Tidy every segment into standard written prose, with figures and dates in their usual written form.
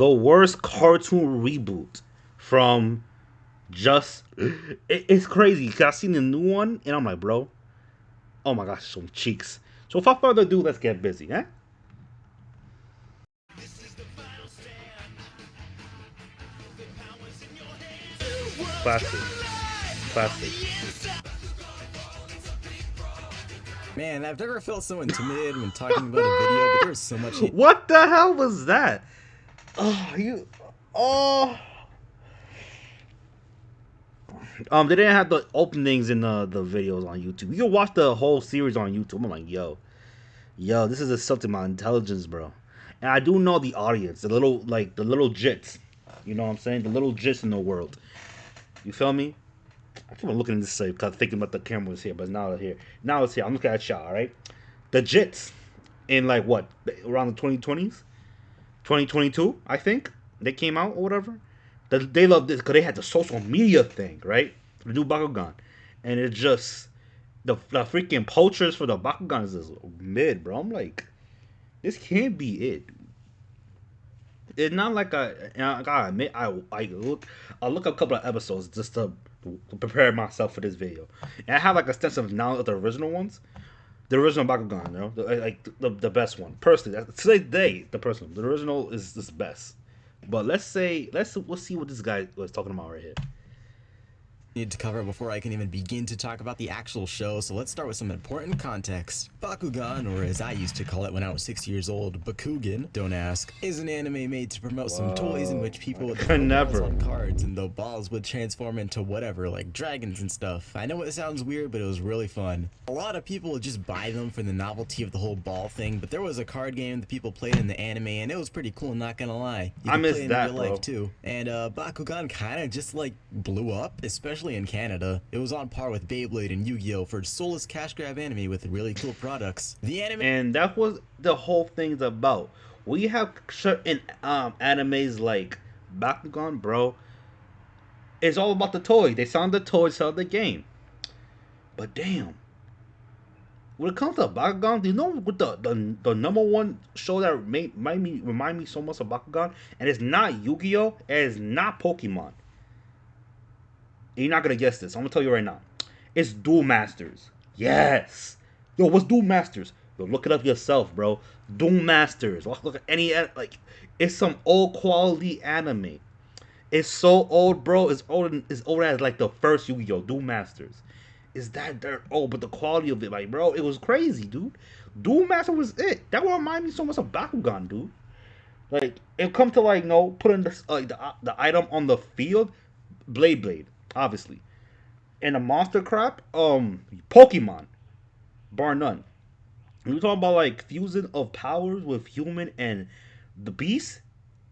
The worst cartoon reboot from just it's crazy because I seen the new one and I'm like, bro, oh my gosh, some cheeks. So without further ado, let's get busy, eh? Classic, classic. Man, I've never felt so intimidated when talking about a video, but there's so much. What the hell was that? Oh, you. Oh. They didn't have the openings in the videos on YouTube. You can watch the whole series on YouTube. I'm like, yo, this is insulting my intelligence, bro. And I do know the audience, the little jits. You know what I'm saying? The little jits in the world. You feel me? I keep on looking at this because thinking about the camera was here, but now it's here. Now it's here. I'm looking at y'all, all right? The jits in like what around the 2020s, 2022, I think they came out or whatever. They love this because they had the social media thing, right? The new Bakugan, and it just the freaking poachers for the Bakugans is mid, bro. I'm like, this can't be it. It's not like I gotta admit, I look up a couple of episodes just to prepare myself for this video, and I have like extensive knowledge of the original ones, the original Bakugan, you know, the best one. Personally, today the personal, the original is the best. But let's see what this guy was talking about right here. Need to cover before I can even begin to talk about the actual show, so let's start with some important context. Bakugan, or as I used to call it when I was 6 years old, Bakugan, don't ask, is an anime made to promote some toys in which people would throw balls on cards and the balls would transform into whatever, like dragons and stuff. I know it sounds weird, but it was really fun. A lot of people would just buy them for the novelty of the whole ball thing, but there was a card game that people played in the anime and it was pretty cool, not gonna lie. You I miss play that, in real life too. And Bakugan kinda just like blew up, especially in Canada. It was on par with Beyblade and Yu-Gi-Oh! For soulless cash grab anime with really cool products. The anime, and that was the whole thing's about. We have certain animes like Bakugan, bro. It's all about the toys. They sell the toys, sell the game. But damn, when it comes to Bakugan, do you know what the number one show that remind me so much of Bakugan? And it's not Yu-Gi-Oh! And it's not Pokemon. And you're not gonna guess this. I'm gonna tell you right now. It's Duel Masters. Yes. Yo, what's Duel Masters? Yo, look it up yourself, bro. Duel Masters. Look at any like. It's some old quality anime. It's so old, bro. It's old as like the first Yu-Gi-Oh! Duel Masters. Is that dirt old? But the quality of it, like, bro, it was crazy, dude. Duel Master was it. That would remind me so much of Bakugan, dude. Like, it come to like, no, putting the item on the field, Blade, obviously. And the monster crap, Pokemon, bar none. When we talk about like fusion of powers with human and the beast,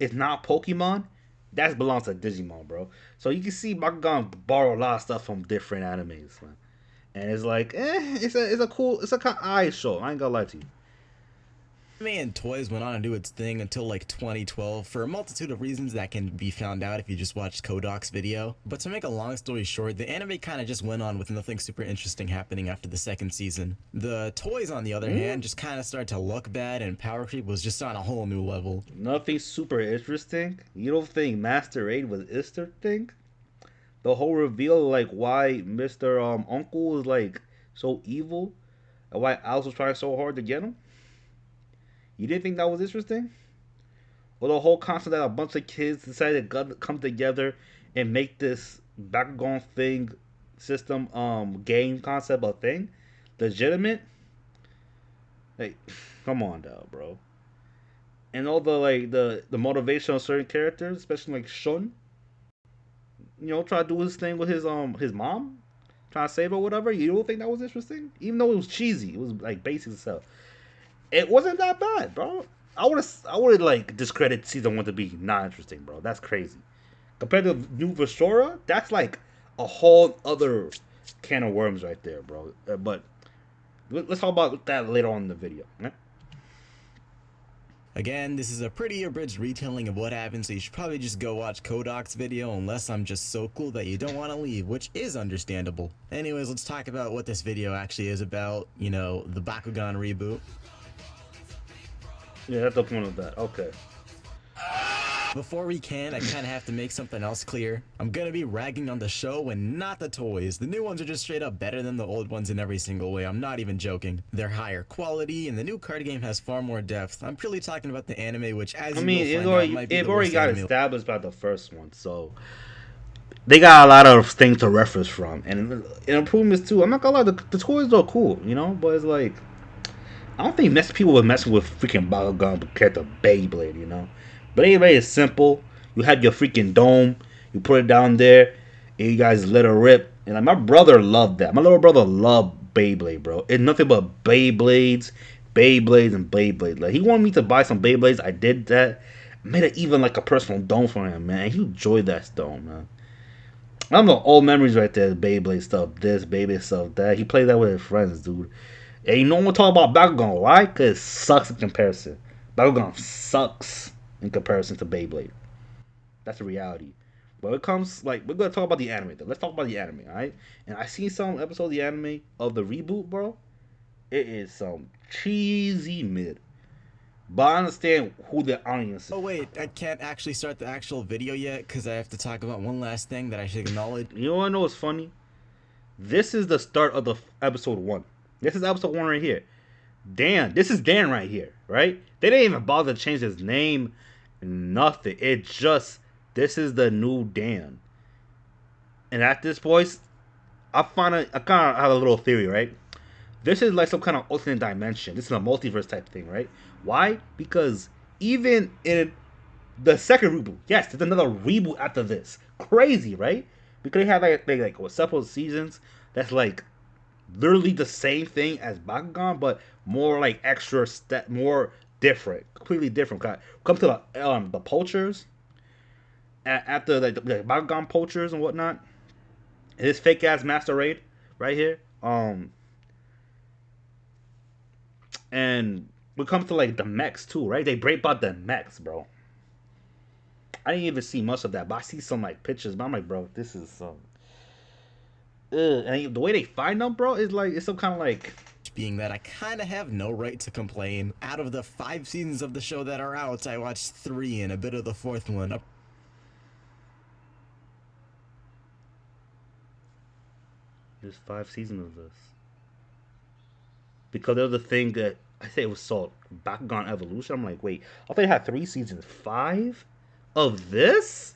it's not Pokemon. That belongs to Digimon, bro. So you can see Bakugan borrow a lot of stuff from different animes, man. And it's like, it's a kind of eye show. I ain't gonna lie to you. and toys went on to do its thing until like 2012 for a multitude of reasons that can be found out if you just watched Kodak's video. But to make a long story short, the anime kind of just went on with nothing super interesting happening after the second season. The toys, on the other hand, just kind of started to look bad, and power creep was just on a whole new level. Nothing super interesting. You don't think Master Raid was interesting? The whole reveal, like why Mr. Uncle is like so evil, and why Alice was trying so hard to get him. You didn't think that was interesting? Or the whole concept that a bunch of kids decided to come together and make this Bakugan thing system game concept a thing? Legitimate? Like, come on now, bro. And all the like the motivation of certain characters, especially like Shun, you know, try to do his thing with his mom, trying to save her or whatever. You don't think that was interesting? Even though it was cheesy, it was like basic stuff. It wasn't that bad, bro. I would like discredit season one to be not interesting, bro. That's crazy. Compared to New Vestora, that's like a whole other can of worms right there, bro. But let's talk about that later on in the video. Right? Again, this is a pretty abridged retelling of what happened, so you should probably just go watch Kodak's video unless I'm just so cool that you don't want to leave, which is understandable. Anyways, let's talk about what this video actually is about, you know, the Bakugan reboot. Yeah, that's the point of that. Okay. Before we can, I kind of have to make something else clear. I'm gonna be ragging on the show and not the toys. The new ones are just straight up better than the old ones in every single way. I'm not even joking. They're higher quality, and the new card game has far more depth. I'm purely talking about the anime, which, as I you will mean, find out, might be it the already worst got anime. established by the first one, so they got a lot of things to reference from and improvements too. I'm not gonna lie, the toys are cool, you know, but it's like I don't think people were messing with freaking Bakugan compared to Beyblade, you know. But Beyblade is simple. You had your freaking dome, you put it down there, and you guys let it rip. And like, my brother loved that. My little brother loved Beyblade, bro. It's nothing but Beyblades, Beyblades, and Beyblades. Like he wanted me to buy some Beyblades. I did that. I made it even like a personal dome for him, man. He enjoyed that dome, man. I don't know, old memories right there. Beyblade stuff, this Beyblade stuff, that. He played that with his friends, dude. And you know what talk about Bakugan, why? Because it sucks in comparison. Bakugan sucks in comparison to Beyblade. That's the reality. But it comes like we're gonna talk about the anime though. Let's talk about the anime, alright? And I seen some episode of the anime of the reboot, bro. It is some cheesy mid. But I understand who the audience is. Oh wait, I can't actually start the actual video yet because I have to talk about one last thing that I should acknowledge. You wanna know what's funny? This is the start of the episode one. This is episode one right here. Dan, this is Dan right here, right? They didn't even bother to change his name, nothing. It just this is the new Dan. And at this voice, I kind of have a little theory, right? This is like some kind of alternate dimension. This is a multiverse type thing, right? Why? Because even in the second reboot, yes, there's another reboot after this. Crazy, right? Because they have like what, several seasons that's like literally the same thing as Bakugan, but more like extra step, more different, completely different. Come to the poachers after the Bakugan poachers and whatnot. His fake ass Master Raid right here. And we come to like the mechs too, right? They break out the mechs, bro. I didn't even see much of that, but I see some like pictures. But I'm like, bro, this is some. And the way they find them, bro, is like it's some kind of like Being that I kind of have no right to complain. Out of the 5 seasons of the show that are out, I watched 3 and a bit of the 4th one. there's 5 seasons of this because there's the thing that I say it was called Bakugan Evolution. I'm like, wait, I thought they had 3 seasons. 5 of this?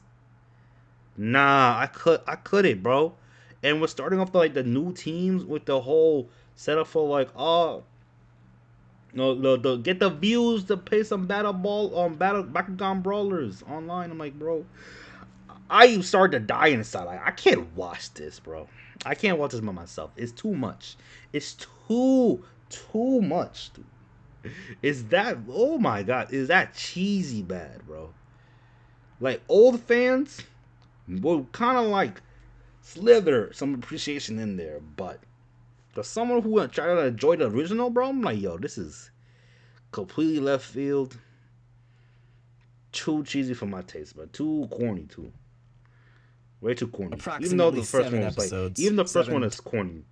Nah, I couldn't, bro. And we're starting off like the new teams with the whole setup for like, oh, no, the get the views to pay some battle Bakugan brawlers online. I'm like, bro, I started to die inside. Like, I can't watch this, bro. I can't watch this by myself. It's too much. It's too much. Dude. Is that? Oh my god, is that cheesy bad, bro? Like old fans will kind of like slither some appreciation in there, but for someone who try to enjoy the original, bro, I'm like, yo, this is completely left field. Too cheesy for my taste, but too corny too. Way too corny. Even though the first one was like, even the first one is corny.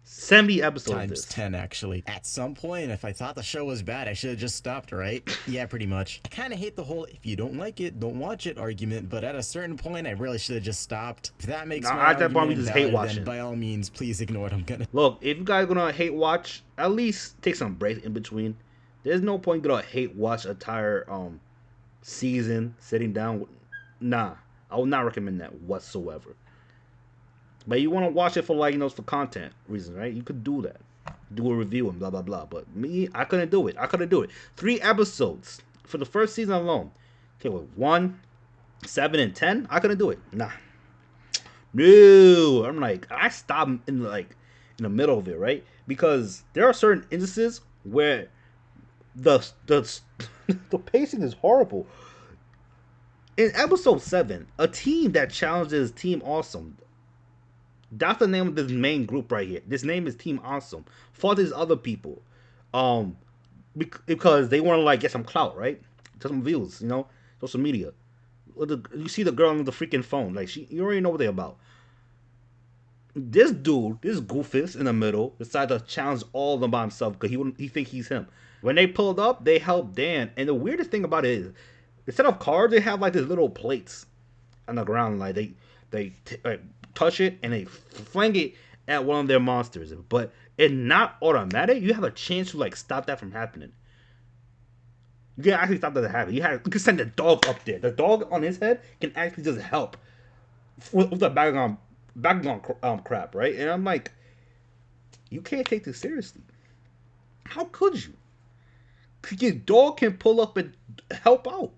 70 episodes. Times 10, actually. At some point, if I thought the show was bad, I should have just stopped, right? Yeah, pretty much. I kind of hate the whole if you don't like it, don't watch it argument, but at a certain point, I really should have just stopped. If that makes my at that point, we argument just hate invalid, watching. then by all means, please ignore what I'm gonna. Look, if you guys are gonna hate watch, at least take some breaks in between. There's no point gonna hate watch entire season sitting down. Nah, I would not recommend that whatsoever. But you want to watch it for like for content reasons, right? You could do that, do a review and blah blah blah. But me, I couldn't do it. I couldn't do it. 3 episodes for the first season alone. Okay, with 1, 7, and 10, I couldn't do it. Nah, no. I'm like, I stopped in the middle of it, right? Because there are certain instances where the the pacing is horrible. In episode 7, a team that challenges Team Awesome. That's the name of this main group right here. This name is Team Awesome. Fought these other people, um, because they want to like get some clout, right? Get some views, social media. You see the girl on the freaking phone, like you already know what they're about. This dude, this goofus in the middle, decided to challenge all of them by himself because he think he's him. When they pulled up, they helped Dan. And the weirdest thing about it is, instead of cards, they have like these little plates on the ground. Like like, touch it and they fling it at one of their monsters. But it's not automatic. You have a chance to like stop that from happening. You can actually stop that from happening. You can send the dog up there. The dog on his head can actually just help with the background crap, right? And I'm like, you can't take this seriously. How could you? Your dog can pull up and help out.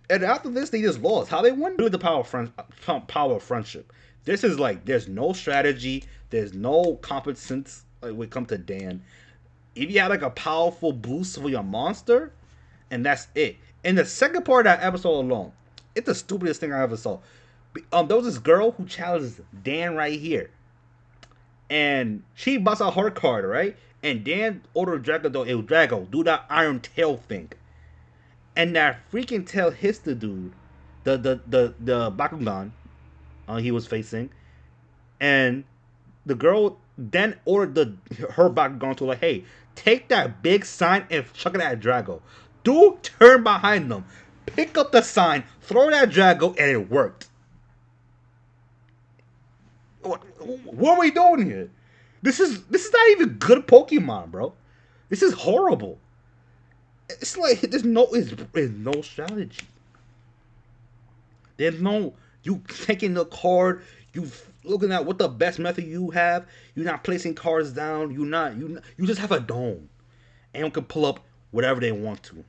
And after this, they just lost. How they won? Really, the power of friendship. This is like there's no strategy, there's no competence like when it comes to Dan. If you have like a powerful boost for your monster, and that's it. In the second part of that episode alone, it's the stupidest thing I ever saw. There was this girl who challenged Dan right here, and she busts out her card, right? And Dan ordered Drago, Drago, do that iron tail thing. And that freaking tail hits the dude, the Bakugan he was facing, and the girl then ordered her Bakugan to like, hey, take that big sign and chuck it at Drago. Dude, turn behind them, pick up the sign, throw it at Drago, and it worked. What are we doing here? This is not even good Pokemon, bro. This is horrible. It's like there's no strategy. There's no you taking the card. You looking at what the best method you have. You're not placing cards down. You just have a dome. Anyone can pull up whatever they want to.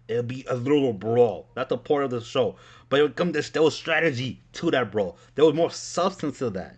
It'll be a little brawl. That's the part of the show. But there was strategy to that brawl. There was more substance to that.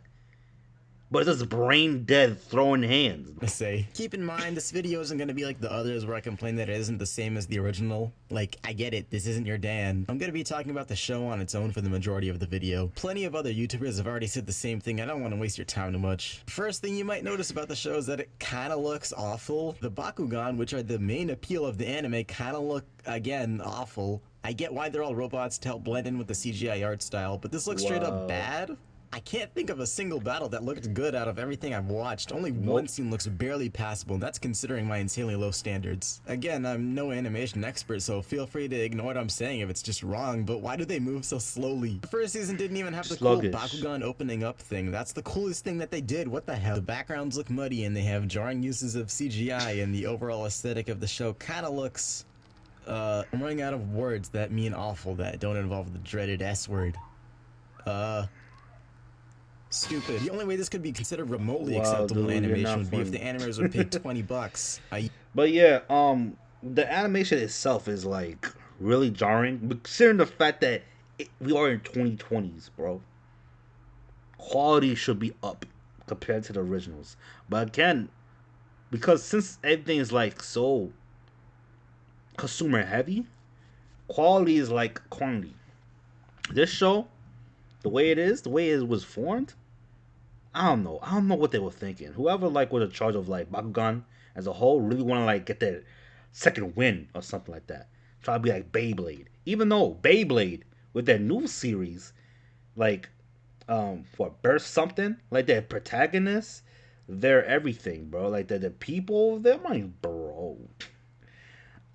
But it's just brain dead throwing hands. I say, keep in mind, this video isn't going to be like the others where I complain that it isn't the same as the original. Like, I get it, this isn't your Dan. I'm going to be talking about the show on its own for the majority of the video. Plenty of other YouTubers have already said the same thing. I don't want to waste your time too much. First thing you might notice about the show is that it kind of looks awful. The Bakugan, which are the main appeal of the anime, kind of look, again, awful. I get why they're all robots to help blend in with the CGI art style, but this looks straight up bad. I can't think of a single battle that looked good out of everything I've watched. Only one scene looks barely passable, and that's considering my insanely low standards. Again, I'm no animation expert, so feel free to ignore what I'm saying if it's just wrong, but why do they move so slowly? The first season didn't even have the cool Bakugan opening up thing. That's the coolest thing that they did. What the hell? The backgrounds look muddy, and they have jarring uses of CGI, and the overall aesthetic of the show kind of looks... I'm running out of words that mean awful that don't involve the dreaded S word. Stupid. The only way this could be considered remotely acceptable animation would be if the animators would pay $20. But yeah, the animation itself is like really jarring, but considering the fact that we are in 2020s, bro. Quality should be up compared to the originals. But again, because since everything is like so consumer heavy, quality is like quantity. This show, the way it was formed, I don't know. I don't know what they were thinking. Whoever like was in charge of like Bakugan as a whole really want to like get their second win or something like that. Try to be like Beyblade. Even though Beyblade with their new series, like for Burst something, like their protagonists, they're everything, bro. Like the people, they're like, bro.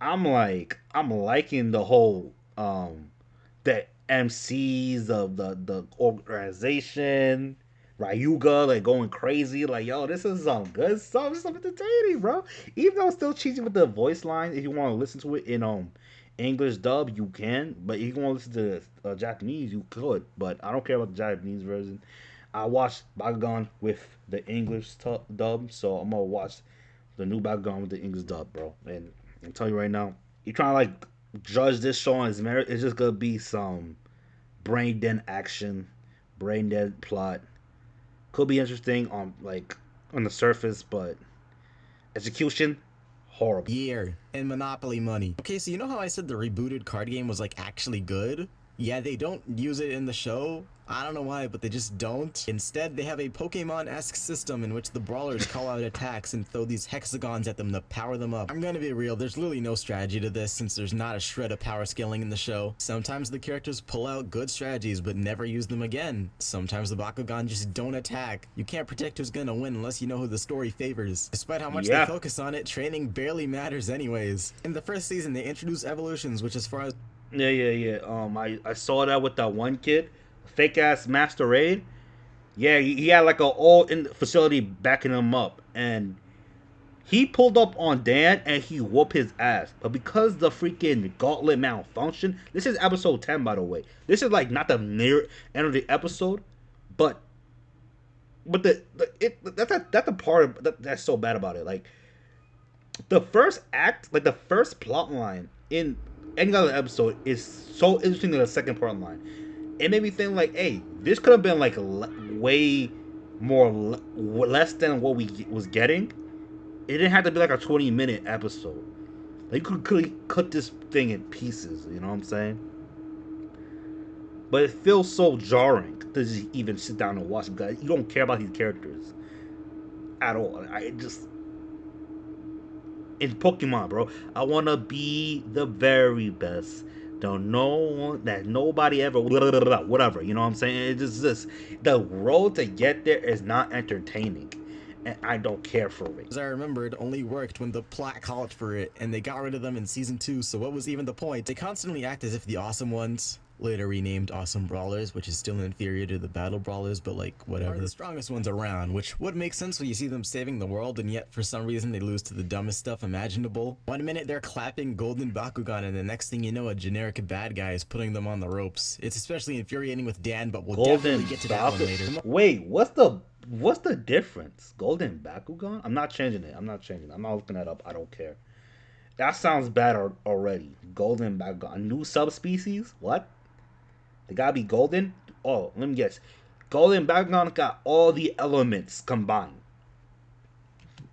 I'm liking the whole the MCs of the organization, Ryuga like going crazy, like yo, this is some good stuff, some entertaining, bro. Even though it's still cheesy with the voice line, if you want to listen to it in English dub, you can. But if you want to listen to Japanese, you could. But I don't care about the Japanese version. I watched Bakugan with the English dub, so I'm gonna watch the new Bakugan with the English dub, bro. And I'm telling you right now, you trying to like judge this show on its merit, it's just gonna be some brain dead action, brain dead plot. Could be interesting on the surface, but execution horrible. Year and Monopoly money. Okay, so you know how I said the rebooted card game was like actually good? Yeah, they don't use it in the show. I don't know why, but they just don't. Instead, they have a Pokemon-esque system in which the brawlers call out attacks and throw these hexagons at them to power them up. I'm gonna be real, there's literally no strategy to this since there's not a shred of power scaling in the show. Sometimes the characters pull out good strategies but never use them again. Sometimes the Bakugan just don't attack. You can't predict who's gonna win unless you know who the story favors. Despite how much they focus on it, training barely matters anyways. In the first season, they introduce evolutions, which as far as Yeah. I saw that with that one kid, fake ass masquerade. Yeah, he had like a all in facility backing him up, and he pulled up on Dan and he whooped his ass. But because the freaking gauntlet malfunctioned, this is episode 10, by the way. This is like not the near end of the episode, but that's the part that's so bad about it. Like the first act, like the first plot line in any other episode is so interesting than the second plot line. It made me think like, hey, this could have been like way more less than what we was getting. It didn't have to be like a 20-minute episode. Like you could cut this thing in pieces. You know what I'm saying? But it feels so jarring to just even sit down and watch it because you don't care about these characters at all. I just it's Pokemon, bro. I wanna be the very best. Don't know that nobody ever whatever. You know what I'm saying? It's just this. The road to get there is not entertaining, and I don't care for it. As I remember, it only worked when the plot called for it, and they got rid of them in season 2. So what was even the point? They constantly act as if the awesome ones, later renamed Awesome Brawlers, which is still inferior to the Battle Brawlers, but like whatever, are the strongest ones around, which would make sense when you see them saving the world, and yet for some reason they lose to the dumbest stuff imaginable. One minute they're clapping Golden Bakugan, and the next thing you know, a generic bad guy is putting them on the ropes. It's especially infuriating with Dan, but we'll definitely get to that one later. Wait, what's the difference? Golden Bakugan? I'm not changing it. I'm not looking that up. I don't care. That sounds bad already. Golden Bakugan, a new subspecies? What? They gotta be golden? Oh, let me guess. Golden Bakugan got all the elements combined.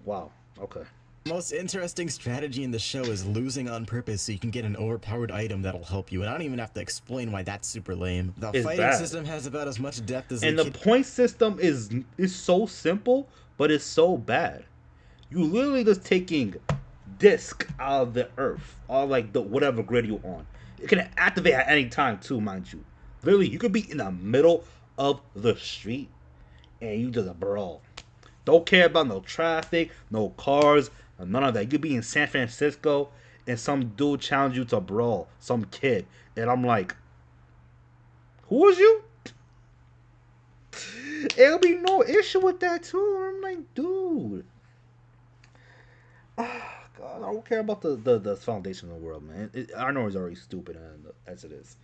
Wow, okay. The most interesting strategy in the show is losing on purpose so you can get an overpowered item that'll help you. And I don't even have to explain why that's super lame. The fighting system has about as much depth as and the point system is so simple, but it's so bad. You literally just taking disc out of the earth, or like the whatever grid you're on. It can activate at any time too, mind you. Literally, you could be in the middle of the street and you just brawl. Don't care about no traffic, no cars, none of that. You could be in San Francisco and some dude challenge you to brawl, some kid, and I'm like, who was you? It'll be no issue with that too. I'm like, dude. God, I don't care about the foundation of the world, man. I know it's already stupid as it is.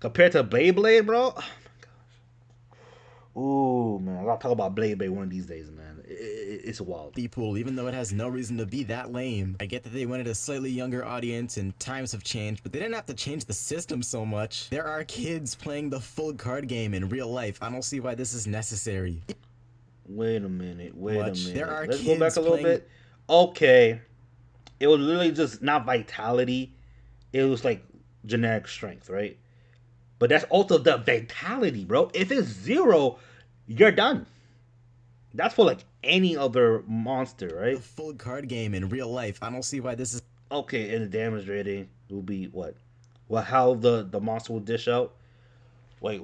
Compared to Beyblade, bro. Oh my gosh. Ooh, man. I gotta talk about Beyblade one of these days, man. It's wild. Pool, even though it has no reason to be that lame. I get that they wanted a slightly younger audience and times have changed, but they didn't have to change the system so much. There are kids playing the full card game in real life. I don't see why this is necessary. Wait a minute. There are Let's kids go back a little bit. Okay. It was literally just not vitality. It was like generic strength, right? But that's also the vitality, bro. If it's 0, you're done. That's for like any other monster, right? A full card game in real life. I don't see why this is okay. And the damage rating will be what? Well, how the monster will dish out? Wait,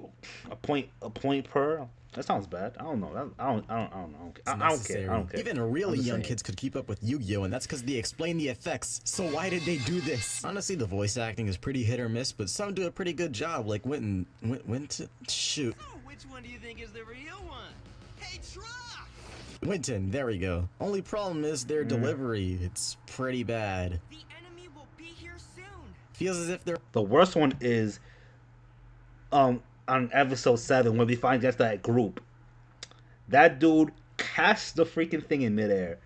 a point per? That sounds bad. I don't know. I don't know. I don't care. Even really young kids could keep up with Yu-Gi-Oh, and that's because they explain the effects. So why did they do this? Honestly, the voice acting is pretty hit or miss, but some do a pretty good job. Like shoot. Which one do you think is the real one? Hey, Truck! Winton, there we go. Only problem is their delivery. It's pretty bad. The enemy will be here soon. Feels as if they're. The worst one is, on episode 7 when we find just that group. That dude catch the freaking thing in midair.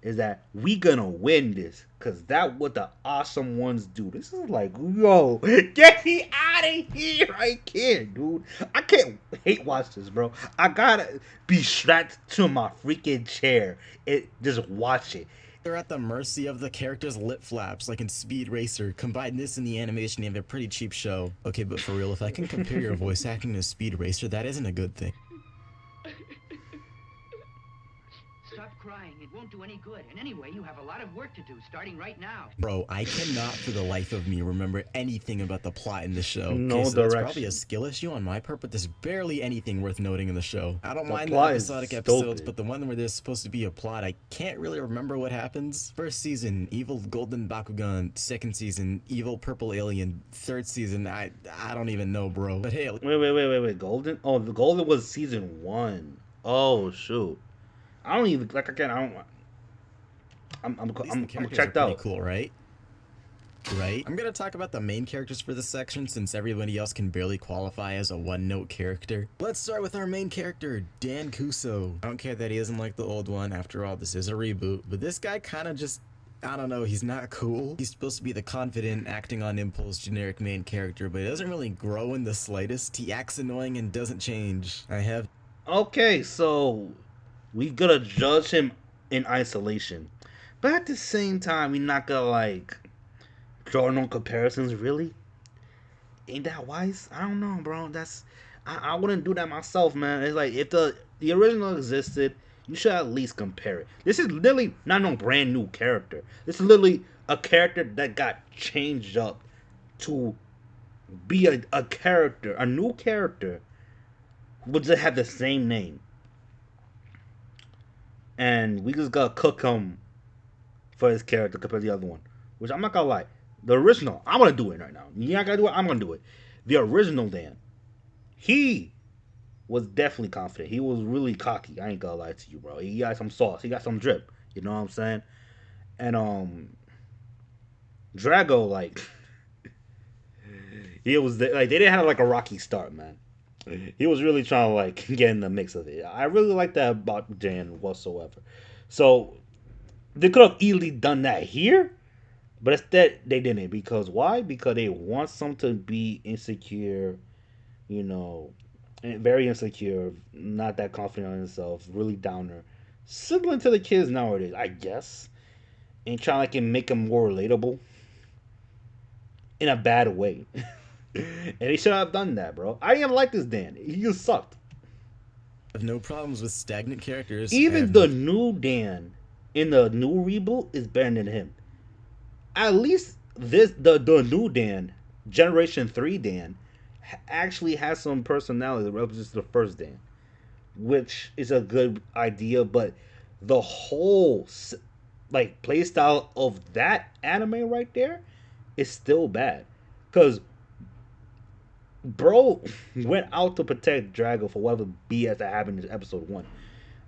Is that we gonna win this? Cause that what the awesome ones do. This is like, yo, get me out of here! I can't, dude. I can't hate watch this, bro. I gotta be strapped to my freaking chair and just watch it. They're at the mercy of the character's lip flaps, like in Speed Racer. Combine this and the animation, you have a pretty cheap show. Okay, but for real, if I can compare your voice acting to Speed Racer, that isn't a good thing. Stop crying. It won't do any good. And anyway, you have a lot of work to do, starting right now. Bro, I cannot for the life of me remember anything about the plot in the show. No so that's direction. probably a skill issue on my part, but there's barely anything worth noting in the show. I don't mind the plot is episodic stupid. episodes, but the one where there's supposed to be a plot, I can't really remember what happens. First season, evil golden Bakugan. Second season, evil purple alien. Third season, I don't even know, bro. But hey, Wait. Golden? Oh, the Golden was season 1. Oh, shoot. I don't even, like, again, I'm characters checked are pretty out. Cool, right? Right? I'm gonna talk about the main characters for this section since everybody else can barely qualify as a one-note character. Let's start with our main character, Dan Kuso. I don't care that he isn't like the old one, after all, this is a reboot, but this guy kinda just, I don't know, he's not cool. He's supposed to be the confident, acting on impulse, generic main character, but he doesn't really grow in the slightest. He acts annoying and doesn't change. Okay, so we gonna judge him in isolation. But at the same time, we not gonna, like, draw no comparisons, really? Ain't that wise? I don't know, bro. I wouldn't do that myself, man. It's like, if the original existed, you should at least compare it. This is literally not no brand new character. This is literally a character that got changed up to be a character, a new character, would just have the same name. And we just gotta cook him for his character compared to the other one. Which I'm not gonna lie. The original, I'm gonna do it right now. You're not gonna do it, I'm gonna do it. The original Dan, he was definitely confident. He was really cocky. I ain't gonna lie to you, bro. He got some sauce. He got some drip. You know what I'm saying? And Drago, like, he was like, they didn't have like a rocky start, man. He was really trying to, like, get in the mix of it. I really like that about Dan whatsoever. So they could have easily done that here, but instead they didn't. Because why? Because they want some to be insecure, you know, and very insecure, not that confident in himself, really downer, similar to the kids nowadays, I guess, and trying to, like, make them more relatable in a bad way. And they should have done that, bro. I didn't even like this Dan. He just sucked. I have no problems with stagnant characters. Even the new Dan in the new reboot is better than him. At least the new Dan, Generation 3 Dan, actually has some personality that represents the first Dan, which is a good idea. But the whole, like, play style of that anime right there is still bad, because bro went out to protect Drago for whatever BS that happened in episode 1.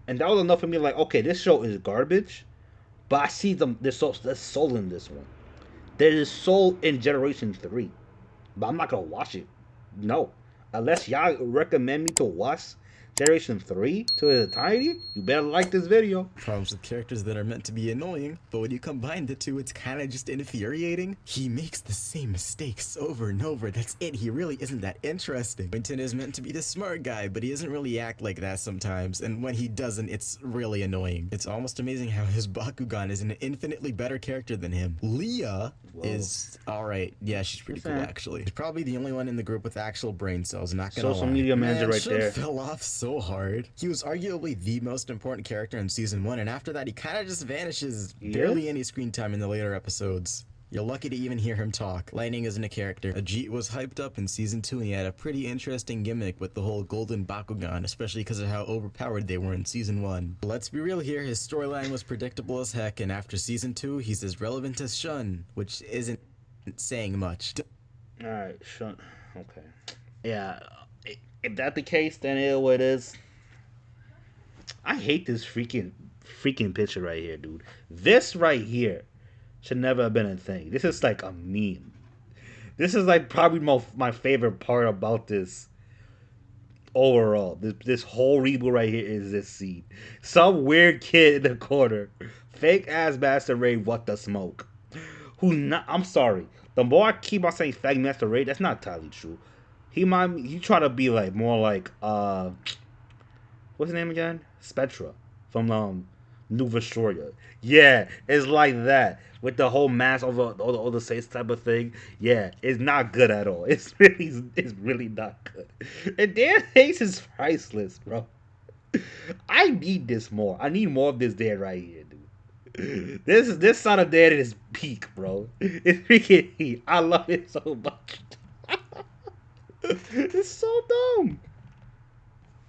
And that was enough for me, like, okay, this show is garbage, but I see there's soul in this one. There is soul in Generation 3. But I'm not going to watch it. No. Unless y'all recommend me to watch Generation 3 to its entirety, you better like this video. Problems with characters that are meant to be annoying, but when you combine the two, it's kind of just infuriating. He makes the same mistakes over and over. That's it. He really isn't that interesting. Quentin is meant to be the smart guy, but he doesn't really act like that sometimes, and when he doesn't, it's really annoying. It's almost amazing how his Bakugan is an infinitely better character than him. Leah is alright. Yeah, she's pretty cool, actually. She's probably the only one in the group with actual brain cells, not gonna lie. Social media manager right Shun there. Fell off so hard. He was arguably the most important character in season 1, and after that he kind of just vanishes. Barely any screen time in the later episodes. You're lucky to even hear him talk. Lightning isn't a character. Ajit was hyped up in season 2, and he had a pretty interesting gimmick with the whole golden Bakugan, especially because of how overpowered they were in season 1. But let's be real here, his storyline was predictable as heck, and after season 2 he's as relevant as Shun, which isn't saying much. Alright, Shun. Okay. Yeah, if that's the case, then it is what it is. I hate this freaking picture right here, dude. This right here should never have been a thing. This is like a meme. This is like probably my favorite part about this overall. This whole reboot right here is this scene. Some weird kid in the corner, fake ass Master Ray, what the smoke. Who not? I'm sorry. The more I keep on saying fake Master Ray, that's not entirely true. He try to be like more like what's his name again? Spectra from New Vestroya. Yeah, it's like that with the whole mask over all the face type of thing. Yeah, it's not good at all. It's really not good. And Dan Hayes is priceless, bro. I need this more. I need more of this Dan right here, dude. This son of Dan is peak, bro. It's freaking heat. I love it so much. It's so dumb.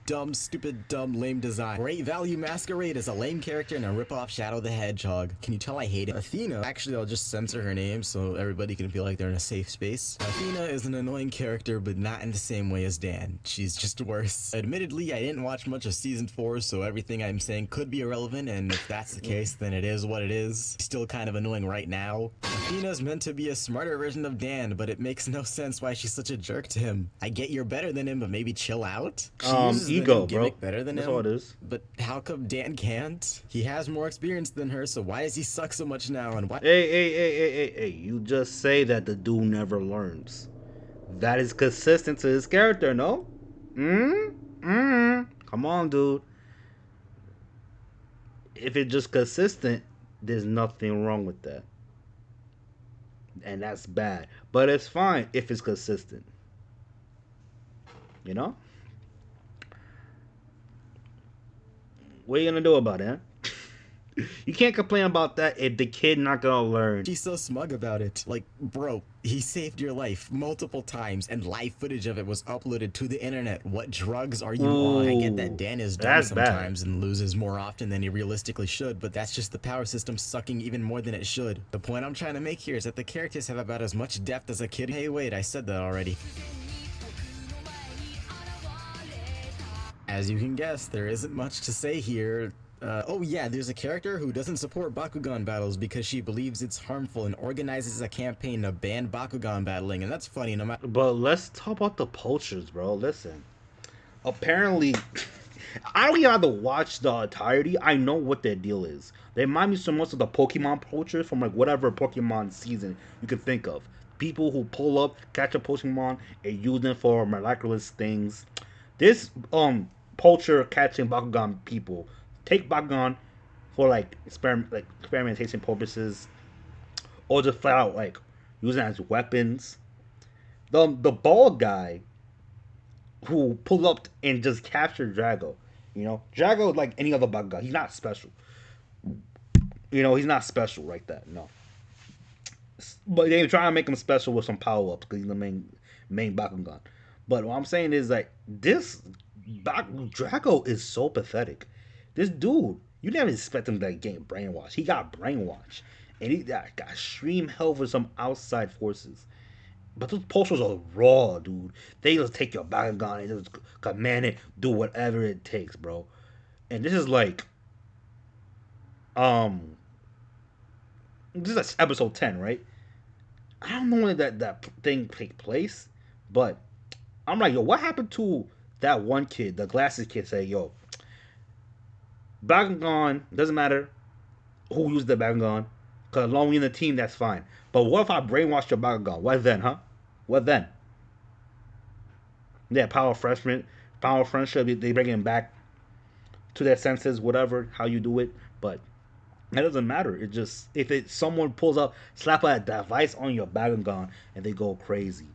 Dumb, stupid, dumb, lame design. Great Value Masquerade is a lame character and a ripoff Shadow the Hedgehog. Can you tell I hate it? Athena, actually I'll just censor her name so everybody can feel like they're in a safe space. Athena is an annoying character, but not in the same way as Dan. She's just worse. Admittedly, I didn't watch much of season 4, so everything I'm saying could be irrelevant, and if that's the case, then it is what it is. Still kind of annoying right now. Athena's meant to be a smarter version of Dan, but it makes no sense why she's such a jerk to him. I get you're better than him, but maybe chill out? She uses Ego, the bro. Better than That's him, all it is. but how come Dan can't? He has more experience than her, so why does he suck so much now? And why? Hey! You just say that the dude never learns. That is consistent to his character, no? Come on, dude. If it's just consistent, there's nothing wrong with that. And that's bad. But it's fine if it's consistent. You know? What are you gonna do about it? Huh? You can't complain about that if the kid not gonna learn. She's so smug about it. Like, bro, he saved your life multiple times, and live footage of it was uploaded to the internet. What drugs are you on? I get that Dan is dumb That's bad. sometimes and loses more often than he realistically should, but that's just the power system sucking even more than it should. The point I'm trying to make here is that the characters have about as much depth as a kid. Hey, wait, I said that already. As you can guess, there isn't much to say here. Oh yeah, there's a character who doesn't support Bakugan battles because she believes it's harmful and organizes a campaign to ban Bakugan battling, and that's funny no matter. But let's talk about the poachers, bro. Listen. Apparently, I don't even have to watch the entirety. I know what their deal is. They remind me so much of the Pokemon poachers from like whatever Pokemon season you can think of. People who pull up, catch a Pokemon, and use them for miraculous things. This poacher catching Bakugan people take Bakugan for like experimentation purposes, or just flat out like using it as weapons. The bald guy who pulled up and just captured Drago. You know, Drago is like any other Bakugan. He's not special. You know, he's not special like that. No. But they try to make him special with some power ups because he's the main Bakugan. But what I'm saying is like this Drago is so pathetic. This dude, you never expect him to get brainwashed. He got brainwashed, and he got extreme help with some outside forces. But those posters are raw, dude. They just take your Bakugan and just command it, do whatever it takes, bro. And this is like, this is episode 10, right? I don't know when that thing take place, but I'm like, yo, what happened to that one kid, the glasses kid, say, yo, Bakugan doesn't matter who used the Bakugan, because as long as we're in the team, that's fine. But what if I brainwash your Bakugan? What then, huh? What then? Yeah, power friendship, they bring him back to their senses, whatever, how you do it. But that doesn't matter. It just, if someone pulls up, slap a device on your Bakugan, and they go crazy.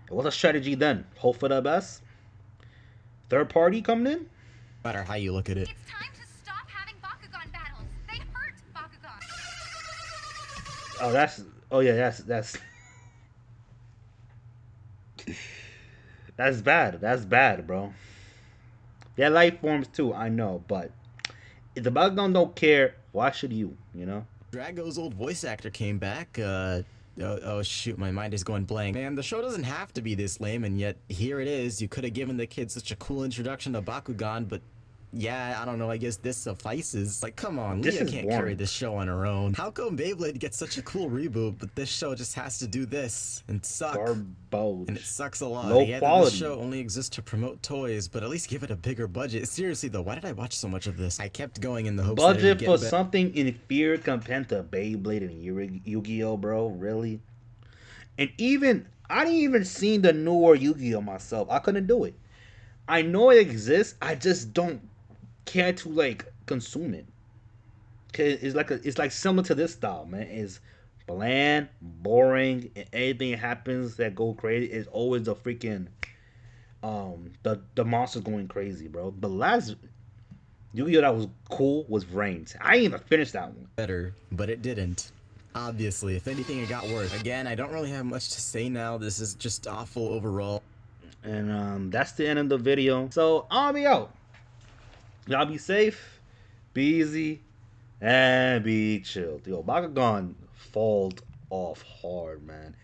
And what's the strategy then? Hope for the best? Third party coming in? No matter how you look at it. It's time to stop having Bakugan battles. They hurt Bakugan. That's bad. That's bad, bro. They're life forms too, I know, but if the Bakugan don't care, why should you? You know? Drago's old voice actor came back. Oh shoot, my mind is going blank. Man, the show doesn't have to be this lame, and yet here it is. You could have given the kids such a cool introduction to Bakugan, but yeah, I don't know, I guess this suffices. Like, come on, This Leah is can't boring. carry this show on her own. How come Beyblade gets such a cool reboot, but this show just has to do this and suck? Garbage. And it sucks a lot. Low Yeah, quality. this show only exists to promote toys, but at least give it a bigger budget. Seriously though, why did I watch so much of this? I kept going in the hopes that it Budget would for get something inferior compared to Beyblade and Yu-Gi-Oh, bro? Really? And even, I didn't even see the newer Yu-Gi-Oh myself. I couldn't do it. I know it exists, I just don't care to, like, consume it. It's like similar to this style, man. It's bland, boring, and anything happens that go crazy. It's always the freaking the monsters going crazy, bro. The last Yu-Gi-Oh that was cool was Reigns. I ain't even finished that one. Better, but it didn't. Obviously, if anything, it got worse. Again, I don't really have much to say now. This is just awful overall. And that's the end of the video. So I'll be out. Y'all be safe, be easy, and be chilled. Yo, Bakugan falled off hard, man.